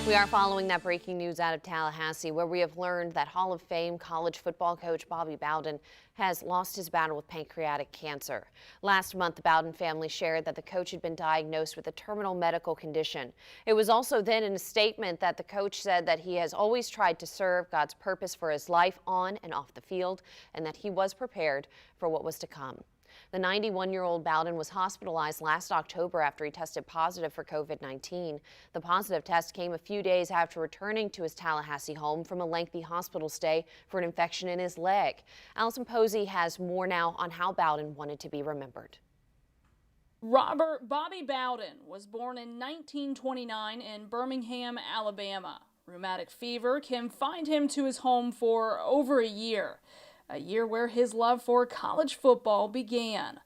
We are following that breaking news out of Tallahassee, where we have learned that Hall of Fame college football coach Bobby Bowden has lost his battle with pancreatic cancer. Last month, the Bowden family shared that the coach had been diagnosed with a terminal medical condition. It was also then in a statement that the coach said that he has always tried to serve God's purpose for his life on and off the field, and that he was prepared for what was to come. The 91-year-old Bowden was hospitalized last October after he tested positive for COVID-19. The positive test came a few days after returning to his Tallahassee home from a lengthy hospital stay for an infection in his leg. Allison Posey has more now on how Bowden wanted to be remembered. Robert Bobby Bowden was born in 1929 in Birmingham, Alabama. Rheumatic fever confined him to his home for over a year where his love for college football began.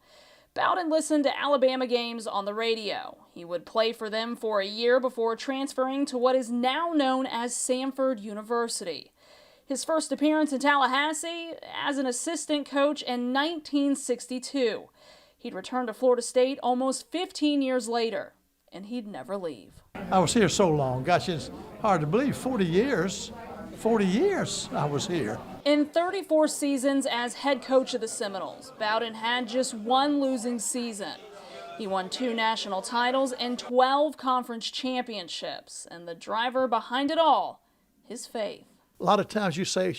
Bowden listened to Alabama games on the radio. He would play for them for a year before transferring to what is now known as Samford University. His first appearance in Tallahassee as an assistant coach in 1962. He'd return to Florida State almost 15 years later, and he'd never leave. I was here so long. Gosh, it's hard to believe. 40 years. 40 years I was here. In 34 seasons as head coach of the Seminoles, Bowden had just one losing season. He won 2 national titles and 12 conference championships, and the driver behind it all, his faith. A lot of times you say,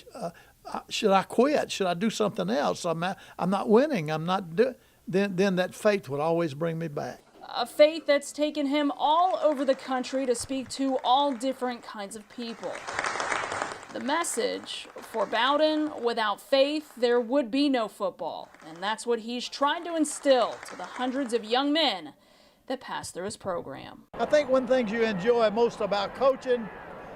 should I quit? Should I do something else? I'm not winning. Then that faith would always bring me back. A faith that's taken him all over the country to speak to all different kinds of people. The message for Bowden: without faith, there would be no football. And that's what he's trying to instill to the hundreds of young men that pass through his program. I think one thing you enjoy most about coaching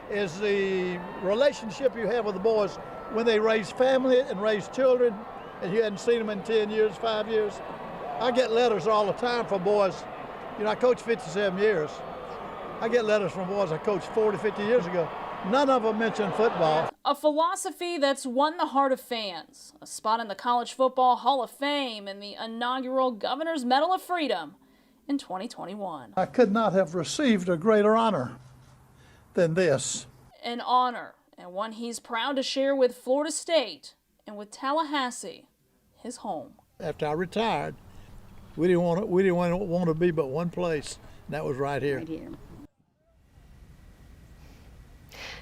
is the relationship you have with the boys when they raise family and raise children, and you hadn't seen them in 10 years, 5 years. I get letters all the time from boys. You know, I coached 57 years. I get letters from boys I coached 40, 50 years ago. None of them mention football. A philosophy that's won the heart of fans, a spot in the College Football Hall of Fame, and the inaugural Governor's Medal of Freedom in 2021. I could not have received a greater honor than this. An honor, and one he's proud to share with Florida State and with Tallahassee, his home. After I retired, we didn't want to be but one place, and that was right here. Right here.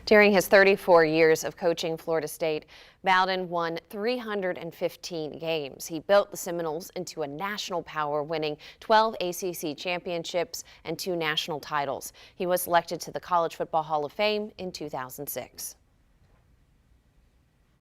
During his 34 years of coaching Florida State, Bowden won 315 games. He built the Seminoles into a national power, winning 12 ACC championships and 2 national titles. He was selected to the College Football Hall of Fame in 2006.